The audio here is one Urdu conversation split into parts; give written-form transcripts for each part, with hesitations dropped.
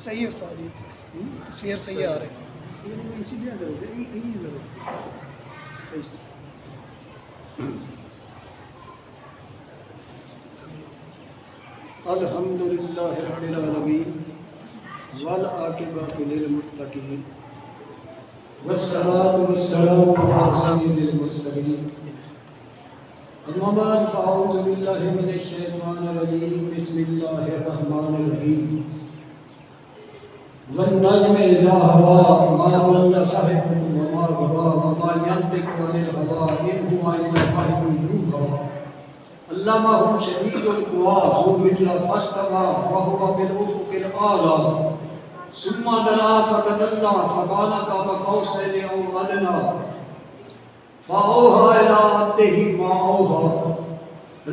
صحیح ہے استاد جی، تصویر صحیح آ رہی ہے۔ الحمدللہ رب العالمین والعاقبۃ للمتقین والصلاة والسلام علی سید المرسلین اما بعد فاعوذ باللہ من الشیطان الرجیم بسم اللہ الرحمن الرحیم والنجم اذا ہوا ما ضل صاحبكم وما غوى وما ينطق عن الهوى ان هو الا وحی یوحی علمہ شدید القویٰ ذو مرة فاستوى وهو بالافق الاعلی ثم دنا فتدلى فكان قاب قوسين او ادنى فاوحى الى عبده ما اوحى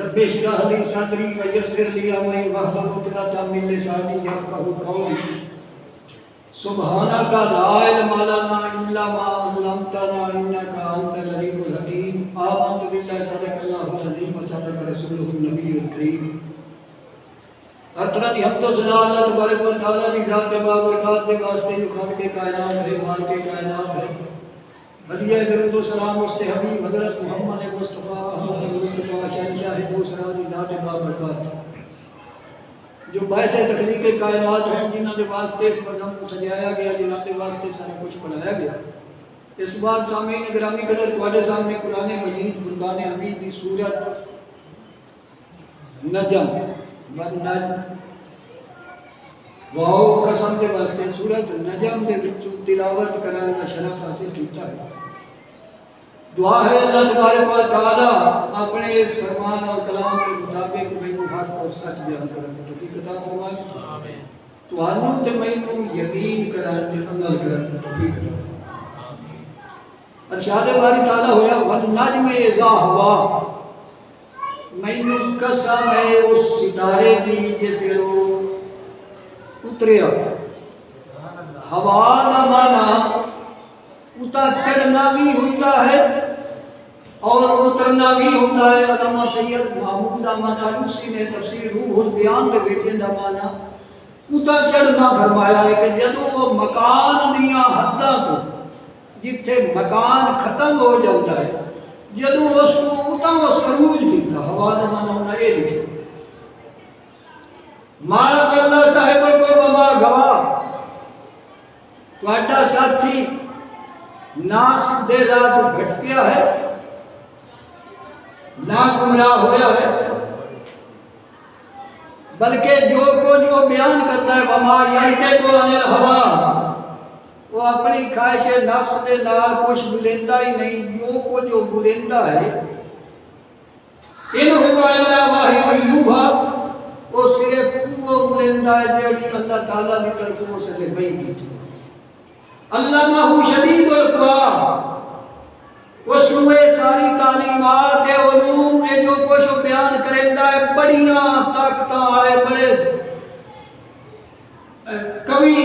رب اشرح لي صدري ويسر لي امري واحلل عقدة من لساني يفقهوا قولي سبحانك لا علم لنا الا ما علمتنا انك انت العليم الحكيم آمنت بالله صدق الله العظيم وصدق رسوله النبي الكريم اطرد حمد و ثنا اللہ تبارک و تعالیٰ کی ذات بابرکات کے واسطے جو خالق کائنات ہے، مالک کائنات ہے۔ ہدیہ درود و سلام اس حبیب حضرت محمد مصطفیٰ احمد مصطفیٰ شہنشاہ دوسرا کی ذات بابرکات جو باعث تخلیق کائنات ہیں، جنہوں کے واسطے اس مذہب کو سجایا گیا، جنہوں کے واسطے سارا کچھ بنایا گیا۔ اس بات سامعین گرامی قدر تواڈے سامنے قرآن مجید فرقان حمید کی سورت نجم والنجم واؤ قسم کے واسطے سورت نجم کے وچوں تلاوت کرنے کا شرف حاصل کیتا ہے۔ دعا ہے اللہ تبارک و تعالی اپنے اس فرمان اور کلام کے مطابق مینوں حق اور سچ بیان کرنے کی توفیق عطا فرمائے۔ آمین۔ تانوں تے مینوں یقین کرن تے عمل کرن کی توفیق عطا فرمائے۔ ارشاد باری تعالی ہویا والنجم اذا ہوا، مینوں قسم ہے اس ستارے دی جس لو اتریا۔ ہوا دا مانا اتا چڑھنا بھی ہوتا ہے اور اترنا بھی ہوتا ہے۔ علامہ سید محمود احمد آلوسی نے تفسیر روح البیان میں بیٹھے دا مانا اتا چڑھنا فرمایا ہے کہ جدوں وہ مکان دیاں حداں تو جتھے مکان ختم ہو جاتا ہے جدوں اس کو اتا اس عروج کیتا۔ ہوا دا مانا ہونا یہ لکھے ما ضل صاحبکم وما غوى، تہاڈا ساتھی نہ سیدھے راہ تو بھٹکیا ہے نہ گمراہ ہویا ہے، بلکہ جو کچھ وہ بیان کرتا ہے وما ينطق عن الهوى، وہ اپنی خواہش نفس دے نال کچھ بولیندا ہی نہیں، جو کچھ وہ بولیندا ہے ان هو الا وحی یوحی، وہ صرف وہ بولیندا ہے جیڑی اللہ تعالیٰ کی طرفوں سے وحی کی۔ علمہ شدید القویٰ، اس نے ساری تعلیمات علوم میں جو کچھ بیان کریندا ہے بڑیاں طاقتاں والے بڑے قوی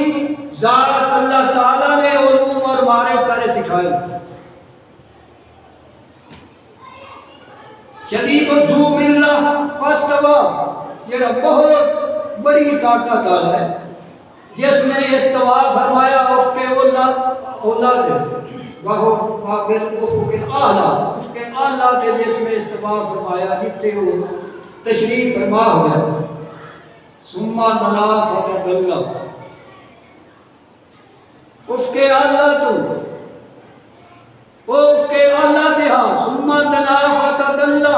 ذات اللہ تعالیٰ نے علوم اور معارف سارے سکھائے۔ شدید ذو مرہ فاستویٰ، یہ بہت بڑی طاقت والا ہے جس نے استوا فرمایا افق اولا تھے وہ بالافق الاعلی، افق اعلیٰ تھے جس میں استوا فرمایا جتنے وہ تشریف فرما ہوا ہے۔ ثم دنا فتدلی، افق اعلیٰ تو وہ افق اعلیٰ تھے ہاں ثم دنا فتدلی،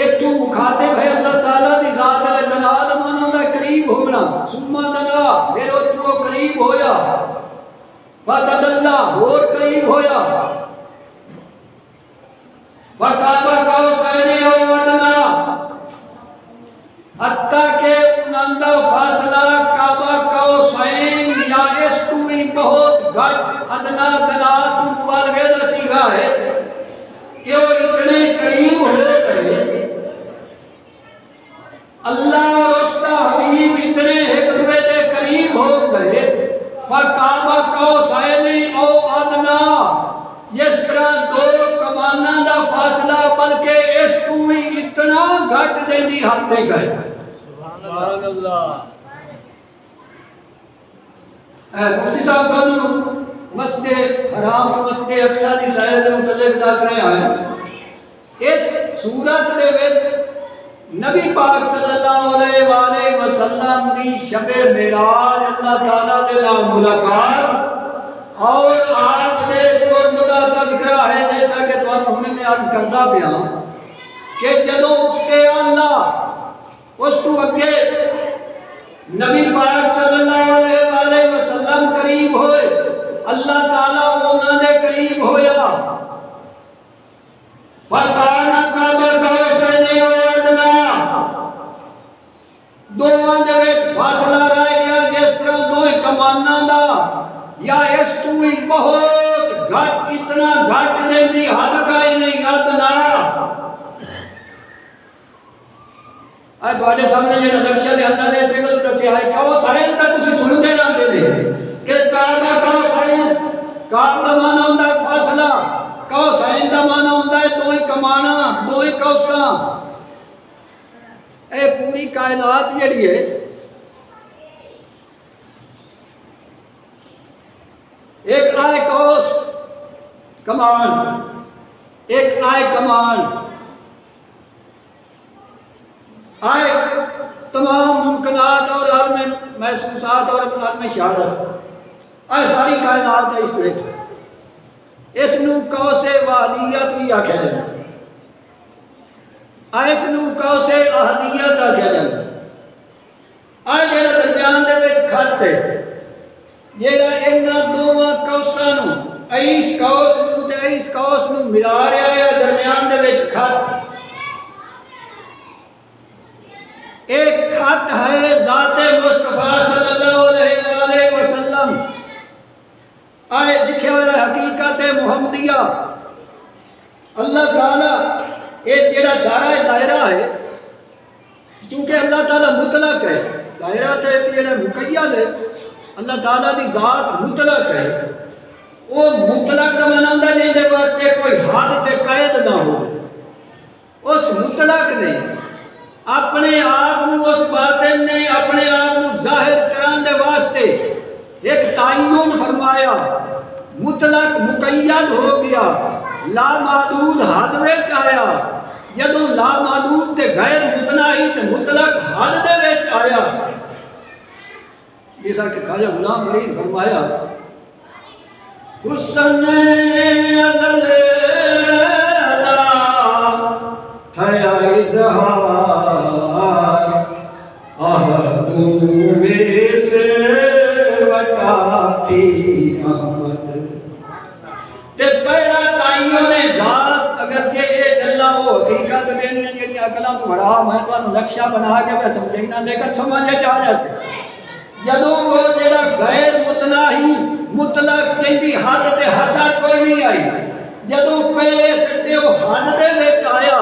ایک تو مخاطب ہے اللہ تعالیٰ دی ذات الجلال مانا دا قریب ہونا، ثم دنا پھر اترو قریب ہویا، فتدلی اور قریب ہویا، فقاب قوسین او ادنی، حتیٰ کہ انہاں فاصلہ کعبہ قوسین یا اس تو بھی بہت گھٹ ادنا دنا تو مبالغے دا سیگا ہے کہ وہ اتنے قریب ہو گئے، اللہ اور اس کا حبیب اتنے ایک دوسرے کے قریب ہو گئے۔ فقاب قوسین او ادنی، جس طرح دو کماناں دا فاصلہ بلکہ اس کو بھی اتنا گھٹ دے دی حد دے گئے۔ سبحان اللہ۔ مفتی صاحب کو مسجد حرام تو مسجد اقصی کی سیر کے متعلق دس رہے ہیں. اس صورت دے وچ نبی پاک صلی اللہ علیہ وآلہ وسلم دی شب معراج اللہ تعالیٰ دے نال ملاقات اور آپ دے قرب دا تذکرہ ہے. جیسا کہ تمہیں ہن میں عرض کرتا پیا کہ جدوں اٹھ کے اللہ اس تو اگے نبی پاک صلی اللہ علیہ وآلہ وسلم قریب ہوئے, اللہ تعالیٰ انہاں دے قریب ہویا. فَكَانَ قَابَ قَوْسَيْنِ أَوْ أَدْنَىٰ, دونوں دے وچ فاصلہ رہ گیا جس طرح دوئے کماناں دا, یا اس تو بھی بہت گھٹ, اتنا گھٹ نہیں ہلکا ہی نہیں ادنا. آج تھوڑے سامنے جڑا نقشہ لیا نے اسے گل دسیا ہے کہ وہ سائن تک تسی سنتے رہتے ہیں کہ کعبہ کا سائن, کعب کا معنی ہوتا ہے فاصلہ, کا سائن کا معنی ہوتا ہے دوئے کمانا, دوئے کوساں. اے پوری کائنات جڑی ہے ایک آئے کوس کمان, ایک آئے کمان, آئے تمام ممکنات اور عالم محسوسات اور عالم شہادت, آئے ساری کائنات ہے اس پیٹ. اس نو قوس وحدیت بھی آکھیا جاتا, آئے اس نو قوس احدیت آکھیا جاتا. آئے جڑا درمیان دے وچ خط ہے, جڑا انہاں دوواں قوساں نو, ایس قوس نو تے ایس قوس نو ملا رہا ہے درمیان دے وچ خط. ایک خط ہے ذات مصطفیٰ صلی اللہ علیہ وآلہ وسلم, آئے لکھا ہوا حقیقت محمدیہ. اللہ تعالیٰ ایک جڑا سارا دائرہ ہے, چونکہ اللہ تعالیٰ مطلق ہے, دائرہ تے جڑا مقید ہے, اللہ تعالیٰ دی ذات مطلق ہے. وہ مطلق دا معنی ہوندا جے دے واسطے کوئی حد تے قید نہ ہو. اس مطلق نے اپنے آپ کو اس باطن نے اپنے آپ کو ظاہر کران دے واسطے ایک تعین فرمایا, مطلق مقید ہو گیا, لامحدود حد وچ آیا. جدوں لامحدود تے غیر متناہی تے مطلق حد دے وچ آیا, جیسا کہ خواجہ غلام فرید فرمایا, حسن ازل ادا تھیا اظہار, احدوں میں سے وٹا تھی احمد. تے پہلا تائیوں نے ذات, اگرچہ یہ گلاں وہ حقیقت دینیاں جڑیاں عقلاں تو حرام ہے, تانوں نقشہ بنا کے میں سمجھائینا, لیکن سمجھے چاہ جیسے جدوں وہ جڑا غیر متناہی مطلق کہندی حد تے حسد کوئی نہیں آئی, جدوں پہلے سٹے وہ حد دے وچ آیا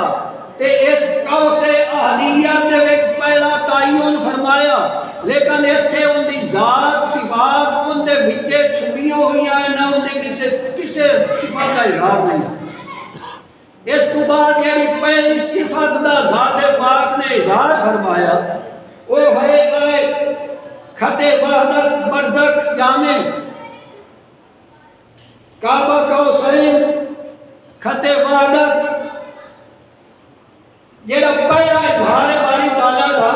تے اس قوس احدیت دے وچ پہلا تعین فرمایا. لیکن ایتھے ان دی ذات صفات ان دے وچے چھپیاں ہوئیاں ہیں, نہ ان دے کسے صفات کا اظہار نہیں. اس تو بعد یعنی پہلی صفت دا ذات پاک نے اظہار فرمایا, وہ ہے آئے خط وحدت برزخ جامع, کعبہ قوسین خط وحدت. جیڑا پہلا اظہار باری تعالیٰ دا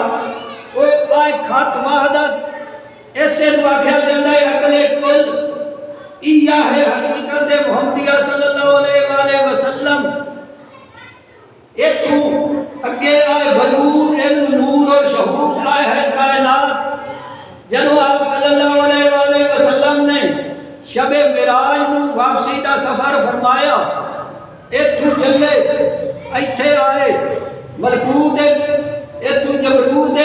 وہ آئے خط وحدت, اسے نو آکھیا جاندا ہے عقل کل. ایہ ہے حقیقت محمدیہ صلی اللہ علیہ وآلہ وسلم. ایتھوں اگے آئے وجود, علم, نور اور شہود آئے ہے کائنات. جدوں آپ صلی اللہ علیہ وآلہ وسلم نے شب معراج نو واپسی دا سفر فرمایا, ایتھوں چلے ایتھے آئے ملکوت, ایتھوں جبروت,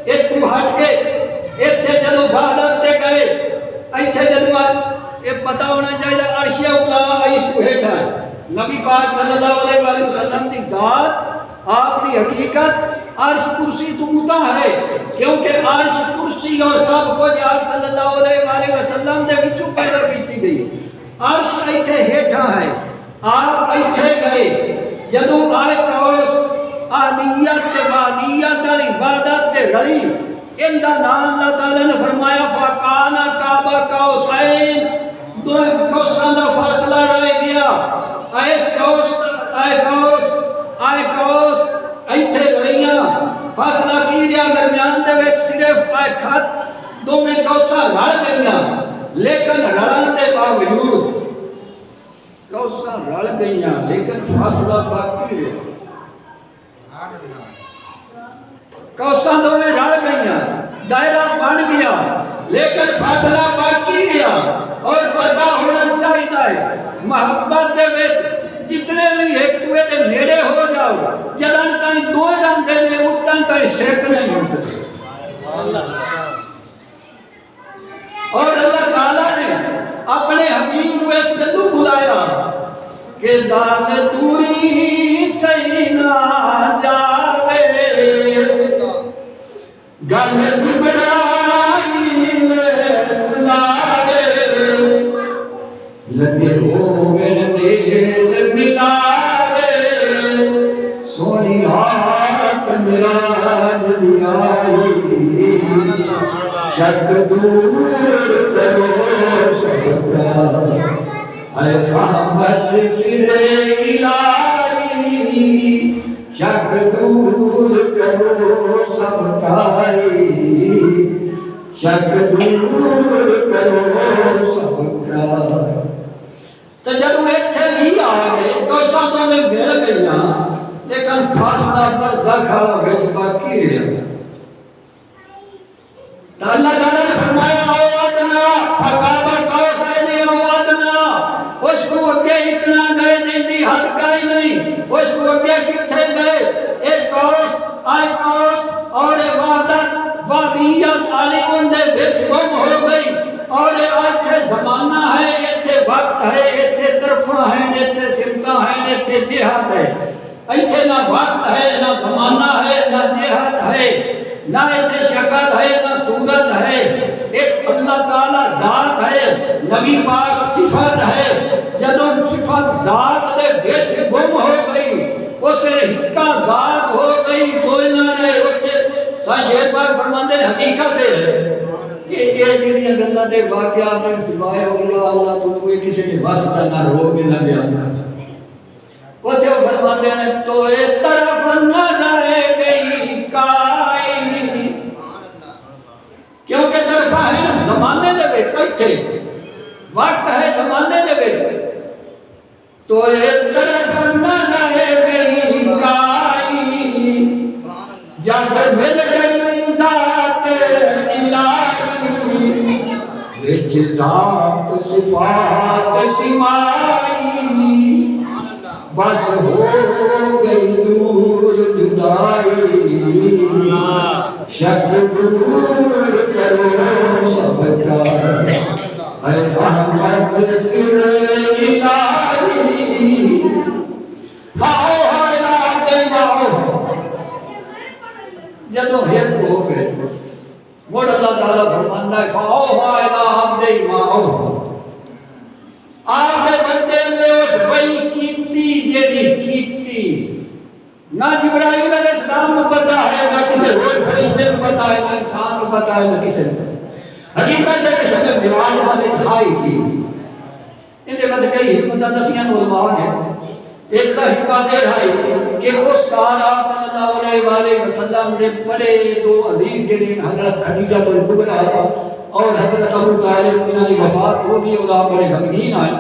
ایتھوں ہٹ کے ایتھے جدوں وحدت تے گئے, ایتھے جدوں یہ پتہ ہونا چاہیے عرش اولا اس کو ہیٹھا ہے. نبی پاک صلی اللہ علیہ وآلہ وسلم دی ذات, آپ دی حقیقت عرش کرسی تو متا ہے, کیونکہ عرش کرسی اور سب کچھ آپ صلی اللہ علیہ وآلہ وسلم دے وچوں پیدا کیتی گئی. عرش ایتھے ہیٹھا ہے, آپ ایتھے گئے. جدوں آئے قوس احدیت تے وحدیت والی وحدت تے رلی, ان دا نام اللہ تعالیٰ نے فرمایا فَقَانَ قَابَ قَوْسَيْن، دو کوساں دا فاصلہ رہ گیا. آئے کوس ایتھے رہیاں فاصلہ کی رہا درمیان دے وچ صرف آئے خط دو میں کوساں رل گئیاں، لیکن رلن دے باوجود کوساں رل گئیاں لیکن فاصلہ باقی رہا. کوساں دو میں رل گئیاں، دائرہ بن گیا لیکن فاصلہ باقی رہا. اور پتہ ہونا چاہیے محبت دے وچ جتنے بھی ایک دوے دے نیڑے ہو جاؤ جدن تائیں دوئے رہندے نے اتن تائیں شک نہیں ہوتے. اور اللہ تعالیٰ نے اپنے حبیب کو اس گلو بلایا کہ دال دوری سینا جاوے گل دبرائی بلاوے لگے ہو میرے دل ملاوے سونی ہاتھ میراج دیائی شک دور کرو سب کا اے محمد سر الہی شک دور کرو سب کا شک دور کرو سب کا. تو جب ایتھے بھی آ گئے تو ساتوں میں مل گئیاں لیکن فاصلہ پر زکھڑا وچ باقی رہا. تو اللہ تعالیٰ نے فرمایا او ادنا فقاب قوسین او ادنا. اس کو اگے اتنا گئے نہیں دی حد کا ہی نہیں. اس کو اگے کتھے گئے ایک قوس آئے قوس اور عبادت وادیت عالموں دے وچ گم ہو گئی. اور ایتھے زمانہ ہے ایتھے وقت ہے ایتھے طرفاں ہیں ایتھے سمتاں ہیں ایتھے جہاد ہے. ایتھے نہ وقت ہے نہ زمانہ ہے نہ جہاد ہے نہ ایتھے شکل ہے نہ صورت ہے. ایک اللہ تعالیٰ ذات ہے نبی پاک صفت ہے. جدوں صفت ذات دے وچ گم ہو گئی اسے ہکا ذات ہو گئی کوئی نہ رہے. شیر پاک فرماندے ہیں حقیقت ہے کہ یہ جڑیاں گلاں دے واقعات سوائے ہو گیا اللہ تو کوئی کسی نے واسطہ نہ روک نہ بیان کر سکے. وہ جو فرماتے ہیں تو ایک طرف نہ رہ گئی کائی کیونکہ طرف ہے زمانے دے وچ ایتھے وقت ہے زمانے دے وچ. تو ایک طرف نہ رہ گئی کائی جب مل گئی ذات الہی وچ ذات صفات سمائی بس ہو گئی دور جدائی شک دور کرو سب کا اے محمد سر الہی کھاؤ حیات ماؤ. جدو ہیپ ہو گئے مڑ اللہ تعالیٰ فرماندہ ہے کھاؤ حیات ماؤ. آپ بندے نے اس وحی کیتی جیڑی کیتی نہ جبرائیل علیہ السلام کو پتا ہے نہ کسی روز فرشتے کو پتا ہے نہ انسان کو پتا ہے نہ کسی نے. حقیقت ہے کہ شکل دیوان سے دکھائی کی ان دے بس کئی حکمتہ دسیاں علماء نے. ایک تا حکمت یہ ہے کہ وہ سارا صلی اللہ علیہ وسلم دے بڑے دو عزیز جڑے حضرت خدیجہ الکبریٰ اور حضرت ابو طالب انہوں نے وفات ہو گئی اور آپ بڑے غمگین آئے.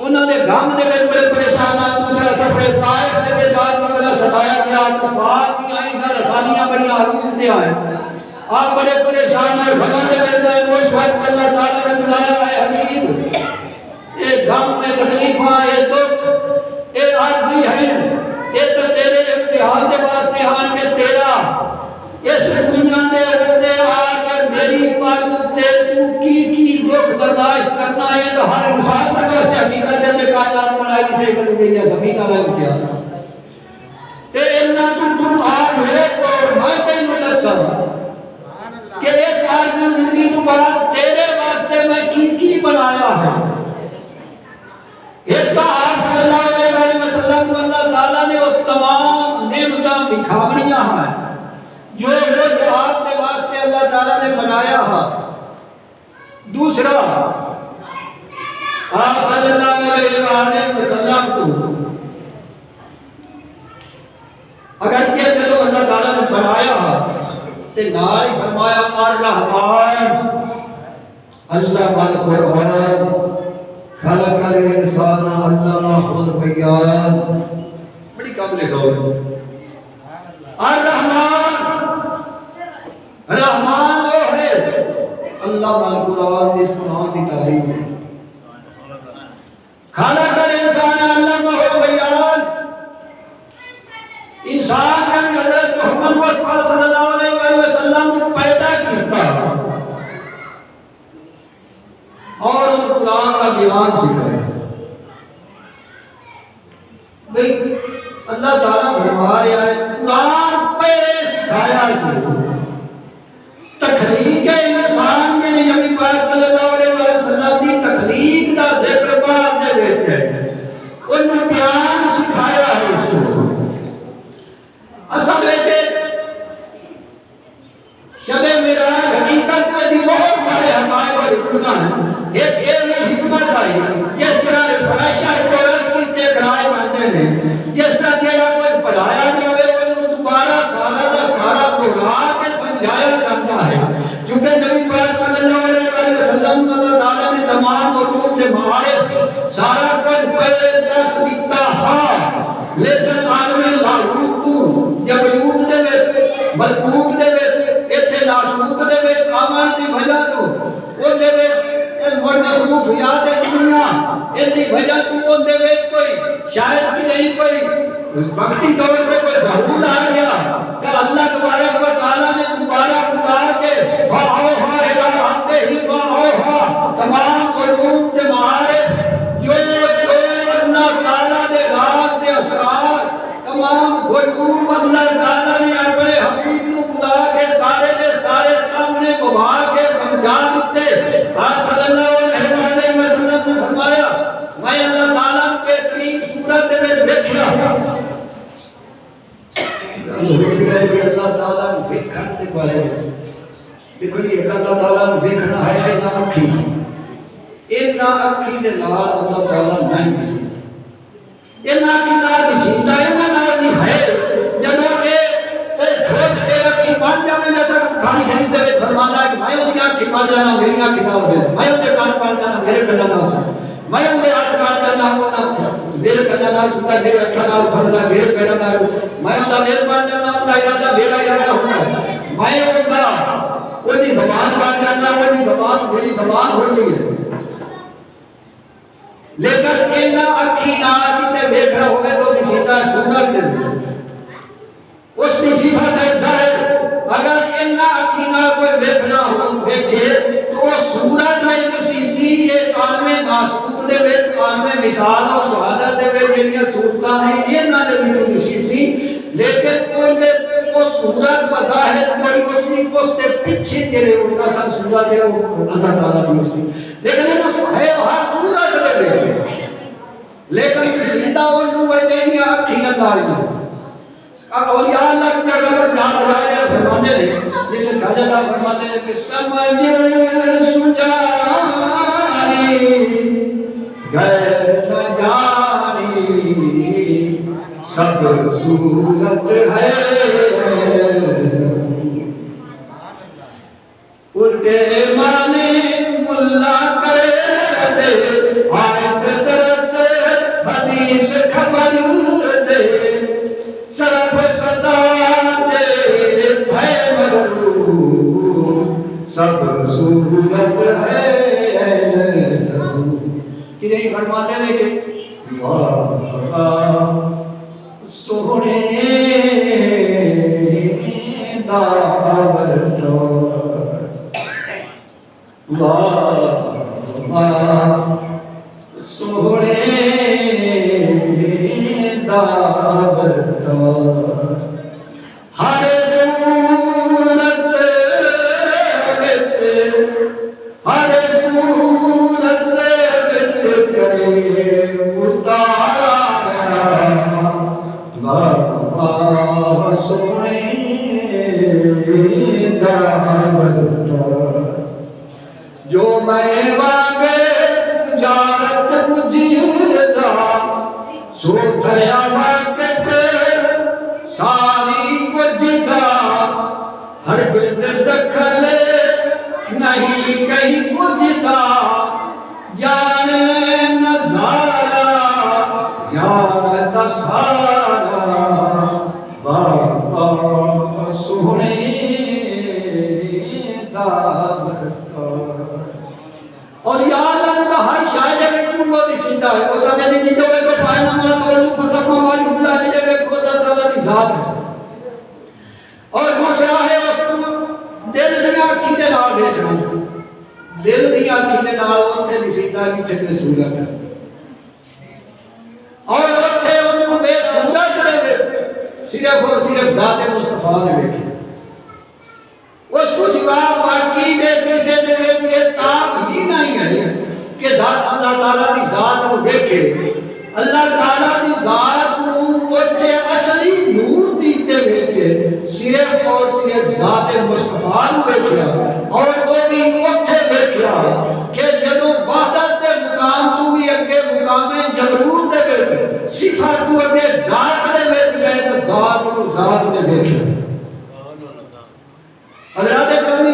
انہوں نے غم دے وچ بڑے پریشان آئے. دوسرا سفر طائف دے وچ آج میں بڑا ستایا گیا کفار کی آئیں سا رسانیاں بڑی عروج تے آئے. آپ بڑے پریشان آئے غم دے وچ آئے. اس وقت اللہ تعالیٰ نے بلایا ہے حبیب یہ غم میں تکلیفاں یہ دکھ یہ عاجزی ہے یہ تو تیرے امتحان کے واسطے آن کے تیرا اس دنیا میں ہوتے آ کر میری پالو تے تو کی دکھ برداشت کرنا ہے تو ہر انسان پر واسطے حقیقت ہے کہ کائنات بنائی سے کر گئی ہے زمین والا امتحان تے انہاں تو آ میرے کو میں تینوں دساں کہ اس عارضی زندگی تو بعد تیرے واسطے میں کی بنایا ہے. اس کا آپ صلی اللہ علیہ وسلم کو اللہ تعالیٰ نے وہ تمام نعمتاں دکھاونیاں ہیں جو روز آپ کے واسطے اللہ تعالیٰ نے بنایا ہے. دوسرا آپ صلی اللہ علیہ وآلہ وسلم کو اگرچہ جب اللہ تعالیٰ نے بنایا تے نال فرمایا الرحمن اللہ القرآن خلق الانسان علمہ البیان. بڑی قابل غور. الرحمن رحمان وہ ہے اللہ القرآن اس قرآن کی تعریف ہے. خلق الانسان علمہ البیان انسان کا حضرت محمد مصطفیٰ صلی اللہ علیہ وسلم کو پیدا کرتا اور ان قرآن کا دیوان سکھائے. اللہ تعالیٰ فرما رہا ہے قرآن پہلے سکھایا ہے. تخلیق انسان کے نبی پاک صلی اللہ علیہ وسلم کی تخلیق کا ذکر بعد دے وچ ہے. انہوں بیان سکھایا ہے اس کو. اصل ہے شب معراج حقیقت میں بہت سارے حقائق اور حکمت ہیں. ایک حکمت آئی جس طرح فرائشہ کو رسم کے کرائے بنتے ہیں. جس طرح جیڑا کوئی پڑھایا جائے وہ دوبارہ سارا دا سارا دوہرا کے سمجھایا جاتا ہے. چونکہ نبی پاک صلی اللہ علیہ وسلم اللہ تعالیٰ نے تمام علوم سے معارف سارا کچھ پہلے دس دیتا ہے. لیکن عالم لاہوت جب یوت دے وچ ملکوت دے وچ ایتھے ناسوت دے وچ آمن دی وجہ تو او دے وچ مصروفیات دنیا ان دی وجہ تو او دے وچ کوئی شاید کہ نہیں کوئی وقتی طور پہ کوئی ضرور آ گیا کہ اللہ تبارک و تعالیٰ نے دوبارہ بتا کے فاوھا الی عبدہ ما اوھا تمام علوم کے معارف جو اللہ تعالیٰ نے راز دے اسرار تمام علوم اللہ تعالیٰ نے اپنے حبیب کو بلا کے سارے دے سارے سامنے گوا کے سمجھا دیتے. آپ صلی اللہ علیہ وسلم نے فرمایا میں اللہ تعالیٰ نے بہترین صورت میں دیکھا. اللہ تعالیٰ نے دیکھنے کے بارے دیکھو یہ اللہ تعالیٰ نے دیکھنا ہے نہ اکھی اینا اکھی دے نال اللہ تعالیٰ نہیں کسی اینا کی نال کسی اینا نال نہیں ہے. جنہوں نے خود کے اکھی بن جانے میں سب کھانی شریف دے وچ فرمانا ہے کہ میں ان کی اکھی بن جانا میری اکھی نہ ہوئے میں ان کے کان بن جانا میرے کان نہ سن میں ان کے ہاتھ بن جانا میرے کان نہ سنتا میرے اکھاں نال بننا میرے پیراں نال میں ان کا دل بن جانا ان کا ارادہ میرا ارادہ ہونا میں ان کا وہ دی زبان بن جانا وہ دی زبان میری زبان ہو گئی ہے. لیکن اینا اکھی نہ کسے دیکھنا ہوگا تو کسی کا سنت دے اس کی صفت ہے. اگر اینا اکھی نہ کوئی دیکھنا ہو دیکھے تو سورت میں کسی یہ عالم ناسوت دے وچ عالم مثال اور شہادت دے وچ جڑیاں صورتاں ہیں انہاں دے وچ نشیسی لیکن وہ سورت بظاہر کوئی روشنی اس کے پیچھے جڑے ان کا سب سورت ہے وہ اللہ تعالیٰ کی روشنی لیکن اس کو ہے ہر سورت دے وچ لیکن کسیدہ انہوں وجہ اکھی انداریاں اولیاء اللہ کی اگر جان رہا ہے فرمانے لیں جسے خواجہ صاحب فرماتے ہیں کہ سمجھ سجانی غیر نہ جانی سب صورت ہے اٹھے مانے ملا کرے دے آیت درس حدیث خبر دے سرف صدا دے تھے مرو سب صورت ہے کہ نہیں فرماتے ہیں کہ سونے داور سونے داور ہر صورت وچ ہر صورت وچ کرے اتارا بابا سونے داور میں واگے تجارت بجھیدا سو تھیا واقف ساری بجھدا ہر بز دخل نہیں کہیں بجھدا جان نظارہ یار دسارا بابا سونے اور یا اللہ کا ہر شاید ہے کہ وہ بھی سیدھا ہے وہ تو میری نیچے ہوئے کو پائے نماز تو اللہ کو سکمہ والی اللہ نیچے ہوئے کو اللہ تعالیٰ کی ذات ہے اور دوسرا ہے دل دیا کی دے نال دیکھنا دل دیا کی دے نال اتھے بھی سیدھا کی تھے صورت ہے اور اتھے انہوں بے صورت دے صرف اور صرف ذات مصطفیٰ نے دیکھے اس کو سوا باقی دے کسے دے وچ یہ تاب ہی نہیں ہے کہ ذات اللہ تعالیٰ دی ذات کو دیکھے اللہ تعالیٰ دی ذات کو اچھے اصلی نور دیتے وچ صرف اور صرف ذات مصطفیٰ کو دیکھیا اور وہ بھی اتھے دیکھیا کہ جدو وحدت دے مقام تو بھی اگے مقام جبروت دے وچ صفات تو اگے ذات دے وچ گئے تو ذات کو ذات نے دیکھیا حضرات اکرامی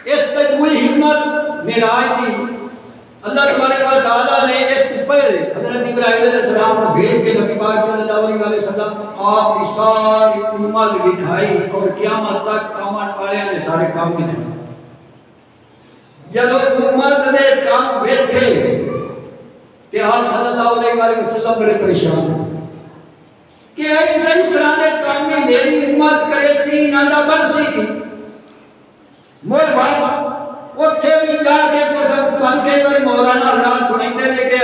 اس تجوی حکمت معراج دی اللہ تبارک و تعالیٰ نے اس پر حضرت ابراہیم علیہ السلام کو بھیج کے نبی پاک صلی اللہ علیہ وسلم آپ کی ساری امت دکھائی اور قیامت تک آمن والے نے سارے کام دکھائے جب امت نے کام دیکھے کہ آپ صلی اللہ علیہ وسلم بڑے پریشان ہیں کہ ایسا اس طرح نے کام میں میری امت کرے سی نادا بن سی کی مول بات اتھے بھی جا کے کن کئی باری مولانا حضرات سنائیں دے کہ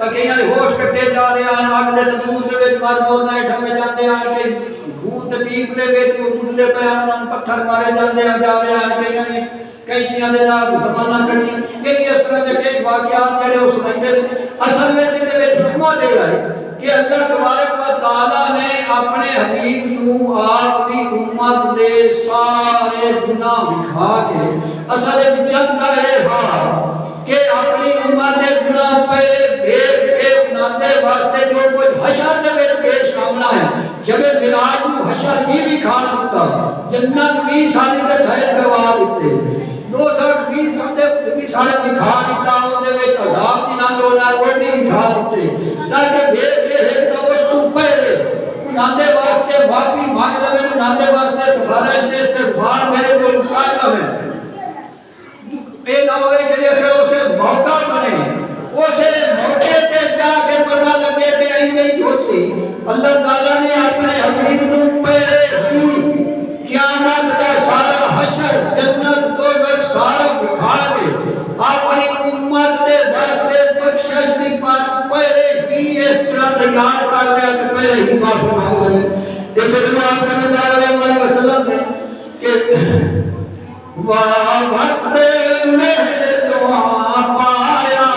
کئیاں دے ہوش کٹے جا رہے ہیں آگ دے تنور دے وچ مرد عورتاں ہیٹھاں میں جاندے ہیں کہ گھون تے پیپ دے وچ کو ٹوٹدے پے ہیں پتھر مارے جاندے ہیں جا رہے ہیں کئیاں نے کئی چیزاں دے نال زمانہ کٹی کہ اس طرح دے کئی واقعات جڑے وہ سنائیں دے اصل میں دے وچ حکمت دے رہا ہے کہ اللہ تبارک و تعالیٰ نے اپنے حبیب نو آپ کی امت دے سارے گناہ دکھا کے اصل چند ہے کہ اپنی امت دے گناہ پہلے بیٹھ کے انہاں دے واسطے جو کچھ حشر دے وچ پیش آمنا ہے جب معراج نو حشر بھی کھا دیتا جنت بھی ساری دے سیر کروا دیتے دو ساتھ بھی سارے دکھا دیتا ان دے وچ عذاب دی نہ ہونا وہ بھی دکھا دیتے تاکہ بیٹھ کے ایک تو اس کو پہلے انہاں دے واسطے معافی مانگ لے انہاں دے واسطے سفارش دے استغفار میرے کو کر لے اے نہ ہوئے کہ جیسے اسے موقع بنے اسے موقع تے جا کے پتہ لگے کہ ایندے جو سی اللہ تعالیٰ نے اپنے حبیب نو پہلے ہی قیامت کا سارا حشر جنت دوزخ سارا دکھا کے اپنی امت دے واسطے بخشش دی بات پہلے ہی اس طرح تیار کر دیا کہ پہلے ہی معافی مانگ لے اس دعا صلی اللہ علیہ وسلم نے کہ وقت میں دعا پایا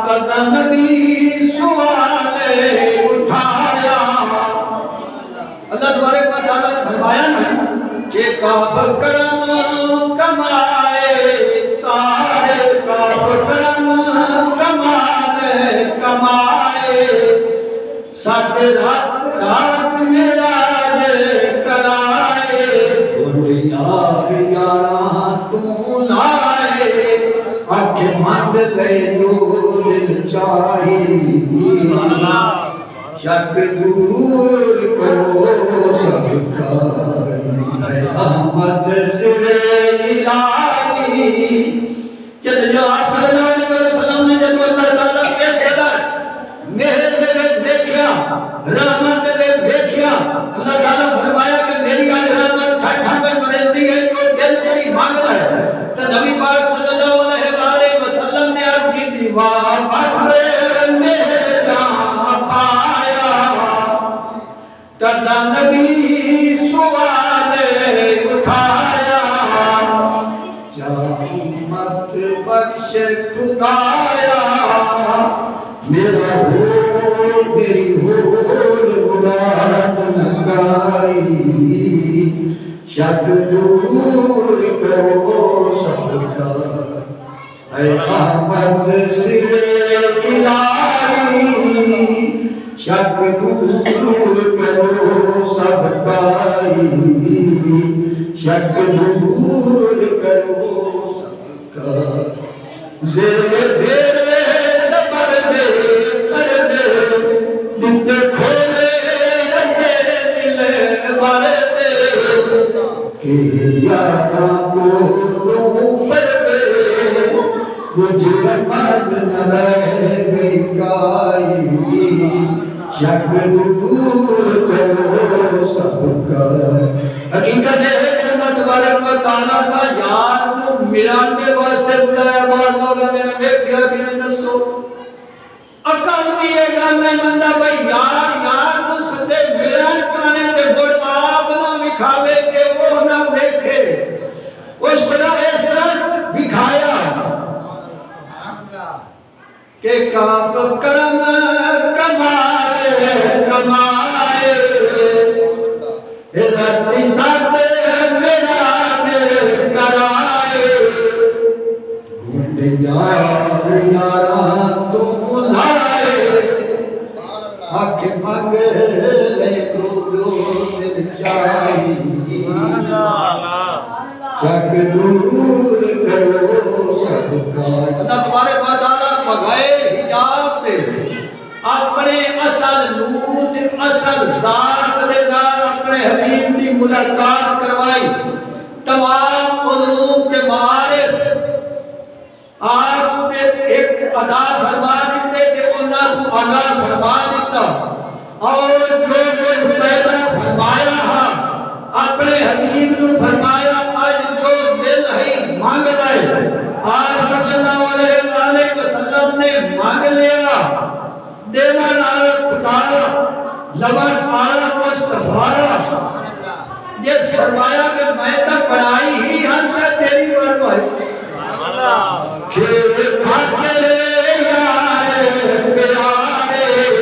قدم بھی سوال اٹھایا اللہ تبارک و تعالیٰ نے فرمایا نا کہ کعب کرم کمائے سارے کعب کرم کمائے سات رات میرا کرائے اور یار یاراں تو لائے آکے مانگ لے جو دل چاہی شک دور کرو سب کا احمد سرے الہی جد جو آپ صلی اللہ علیہ وسلم نے جب اللہ تعالیٰ اس قدر محر دے وچ دیکھیا رحمت دے وچ دیکھیا اللہ تعالیٰ فرمایا کہ میری آج رحمت ٹھنڈا میں مرندی ہے جو دل کری مانگ ہے تو نبی پاک صلی اللہ علیہ وسلم نے عرض کی تھی واہ بھر میرے جہاں پایا تدا نبی سوال اٹھایا مت بخش خدایا میرا ہو میری ہو مراد لگائی شک دور کرو سب کا دور کرو سب کائی شک دور کرو سب کا زیر زیر دبر دے کر دے دل کھولے دے دل بھر دے کہ یاراں کو پر دے مجھے نماز نہ رہ گئی کائی شک دور کرو سب کا حقیقت ہے کہ اللہ تبارک و تعالیٰ کا یار کو ملان کے واسطے بلایا بعض لوگوں نے دیکھا کہ نہیں دسو عقل بھی یہ گل نہیں منتا بھائی یار کو سدے ملان کانے تے بول آپ نہ وکھاوے کہ وہ نہ دیکھے اس طرح دکھایا کہ کاف کرم کمائے کمائے رتی ساتھ میرا کرائے گھنڈ یار یارا تو بلائے حق مانگ لے جو دل چاہی شک دور کرو سب کا اللہ تبارک و تعالیٰ بغیر حجاب دے اپنے اصل نور اصل ذات دے نال اپنے حبیب دی ملاقات کروائی تمام علوم کے معارف آپ نے ایک ادا فرما دیتے کہ انہاں کو ادا فرما دیتا اور جو کچھ پیدا فرمایا ہے اپنے حبیب کو فرمایا آج جو دل ہے مانگ لائے آج صلی اللہ علیہ وآلہ وسلم نے مانگ لیا دیوان آرہ اتارا لبن آرہ مستفارا جس فرمایا کہ میں تک بنائی ہی ہم سے تیری بات ہے کہ خاطرے یارے پیارے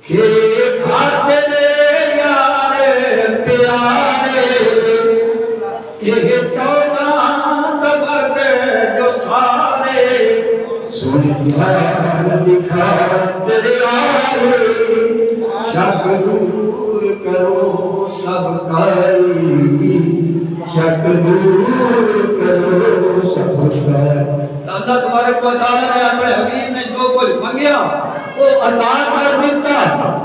کہ خاطرے یہ چودہ طبق جو سارے سنبھال دکھا تیرے آئے شک دور کرو سب کائی شک دور کرو سب کائی اللہ تبارک و تعالیٰ نے اپنے حبیب نے جو کچھ منگیا وہ عطا کر دیتا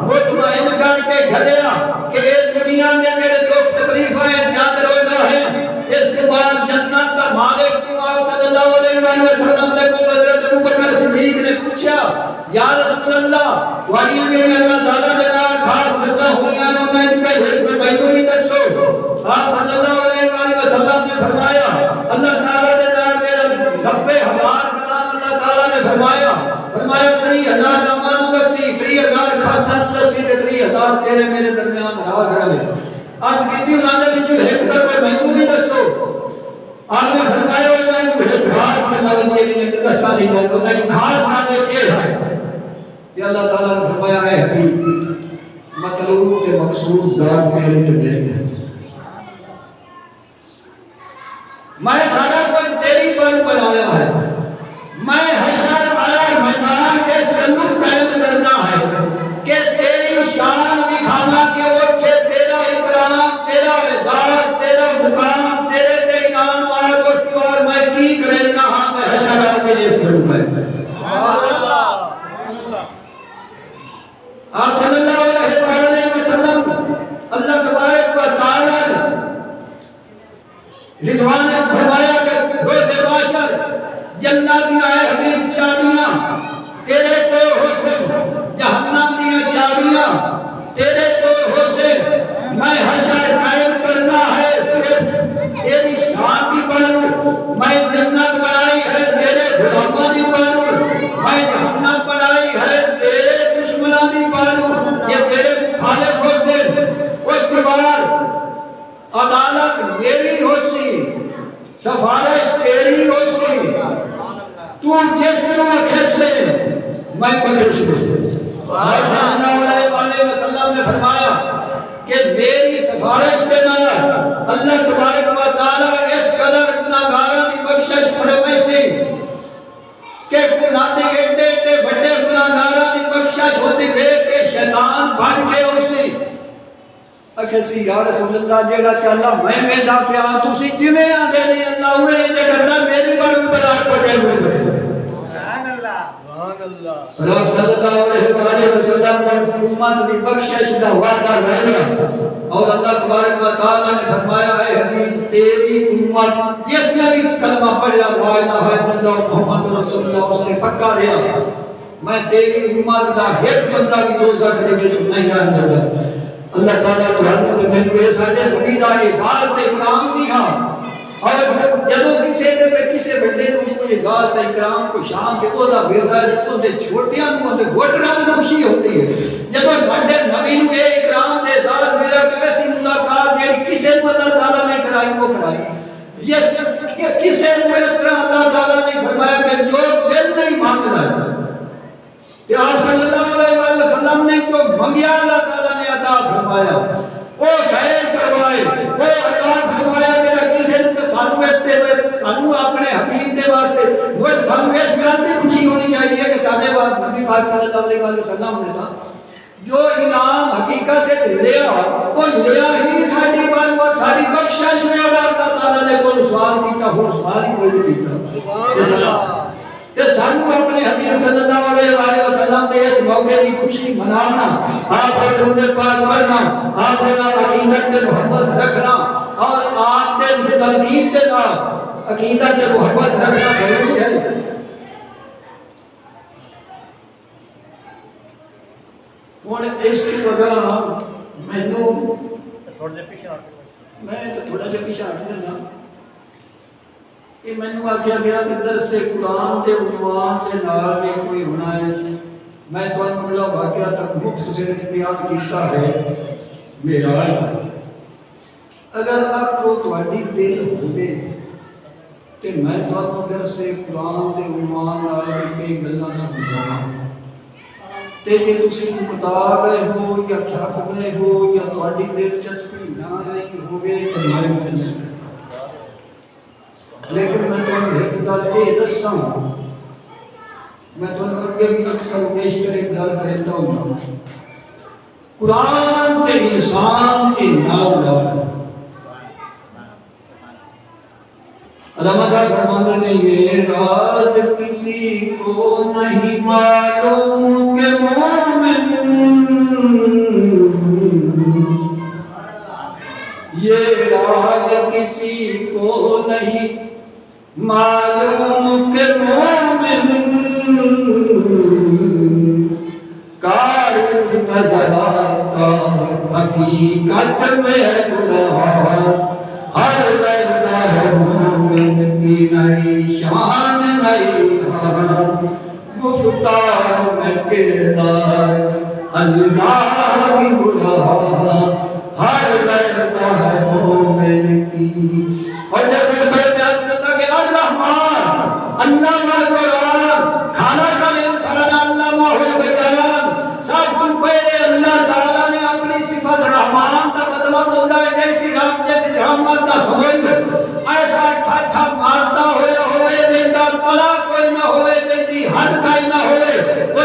مطمئن کر کے گھریا کہ اس دنیا میں میرے دکھ تکلیفیں چاند روزہ ہیں اس کے بعد جنت کا مالک کو آپ صلی اللہ علیہ وسلم نے کو حضرت ابوبکر صدیق نے پوچھا یا رسول اللہ وحی میں اللہ تعالیٰ نے کہا خاص اللہ ہویا نو میں ان کا حکم میں تو نہیں دسو آپ صلی اللہ علیہ وسلم نے فرمایا اللہ تعالیٰ نے کہا میرا 90,000 کلام اللہ تعالیٰ نے فرمایا 30,000 امانو دسی 30,000 خاصن دسی 30,000 تیرے میرے درمیان راز رہے آج کتی انہوں نے جو حکم کوئی میں کو نہیں دسو آپ نے فرمایا میں جو خاص میں لگن کے لیے دسا نہیں جائے تو میں خاص مانے کے ہے کہ اللہ تعالیٰ نے فرمایا ہے حبیب مطلوب سے مقصود ذات میرے تو میرے میں سارا کچھ تیری پر بنایا ہے میں حشر والا میدان کے سلوک قائم کرنا ہے کہ تیری شان دکھانا کہ وہ تیرا اکرام تیرا عزت تیرا مقام تیرے تے انعام اور دوستی اور میں کی کرے گا ہاں میں حشر والا کے لیے سلوک ہے آپ صلی اللہ علیہ وسلم اللہ تبارک و تعالی رضوان نے فرمایا کہ روز معاشر جنت میں آئے حبیب چابیاں تیرے کو حسن جہنم دیا چابیاں تیرے کو حسن میں حشر قائم کرنا ہے صرف تیری شان کی پر میں جنت بنائی ہے تیرے غلاموں کی پر میں جہنم بنائی ہے تیرے دشمنوں کی پر یہ تیرے خالق حسن اس کے بعد عدالت میری ہوسی سفارش تیری ہوسی تو جس کو کیسے میں بخش سے صلی اللہ علیہ وسلم نے فرمایا کہ میری سفارش کے نال اللہ تبارک و تعالی اس قدر گناہگاراں دی بخشش فرمائے سی کہ گناہ دے ایڈے ایڈے بڑے گناہگاراں دی بخشش ہوتی ہے کہ اکھے سی یا رسول اللہ جیڑا چالا میں ویندا پیا تسی جویں آندے نے اللہ اوے تے کردا میری پر بھی بلا پڑے ہوئے سبحان اللہ سبحان اللہ رب صلی اللہ علیہ وسلم نے امت دی بخشش دا وعدہ لیا اور اللہ تبارک و تعالی نے فرمایا ہے حبیب تیری امت جس نے بھی کلمہ پڑھا لا الہ الا اللہ محمد رسول اللہ اس نے پکا لیا میں تیری امت دا ایک بندہ بھی دوزخ دے وچ نہیں جانے گا اللہ تعالی نے رحمت میں نے سارے عقیدہ اظہار تے اکرام دی ہاں اور جدوں کسے دے تے کسے بڑے نوں کوئی اظہار تے اکرام کو شان تے او دا ویردا ہے تو تے چھوٹیاں نوں تے گھٹڑاں نوں خوشی ہوتی ہے جدوں ساڈے نبی نوں اے اکرام تے اظہار ملا کہ ایسی ملاقات جڑی کسے نوں اللہ تعالی نے کرائی وہ کرائی یہ کسے نوں اس طرح اللہ تعالی نے فرمایا کہ جو دل نہیں مانگدا کہ آپ صلی اللہ علیہ وسلم نے جو منگیا اللہ تعالی نے عطا فرمایا وہ خیر کروائے وہ عطا فرمایا میرا کسی نے سانو اس دے سانو اپنے حبیب دے واسطے وہ سانو اس گل کی خوشی ہونی چاہیے کہ سارے بعد نبی پاک صلی اللہ علیہ وسلم نے تھا جو انعام حقیقت لیا وہ لیا ہی ساری بات اور ساری بخشش میں اللہ تعالی نے کوئی سوال کیتا ہو سوال ہی کوئی نہیں کیتا سبحان اللہ کہ سانو اپنے حبیب صلی اللہ علیہ وسلم دے اس موقع کی خوشی منانا آپ کے درود پاک پڑھنا آپ کے عقیدت میں محبت رکھنا اور آپ کے تلقین کے نال عقیدت میں محبت رکھنا ضروری ہے اور اس کی وجہ میں تھوڑا جا پیچھے ہٹ دینا کہ میں نے آخیا گیا کہ درس قرآن کے عنوان کے نال میں کوئی ہونا ہے میں تو ملا واقعہ تک مختصر بیان کیتا ہے میرا اگر آپ کو تواڈی دل ہوے تے میں تو درس قرآن کے عنوان نال کئی گلاں سمجھاواں تے جے تسی بتا گئے ہو یا تھک گئے ہو یا تواڈی دلچسپی نہ رہی ہوے تے میں لیکن میں تو ایک گل یہ دساں میں تو اگے بھی اکثر بیشتر ایک گل کہتا ہوں قرآن تے انسان کے نال رمضان فرماتے ہیں یہ راز کسی کو نہیں معلوم کہ مومن یہ راز کسی کو نہیں معلوم کہ مومن کار نظر آتا حقیقت میں گناہ ہر بندہ مومن کی نئی شان نئی حال گفتار میں کردار اللہ کی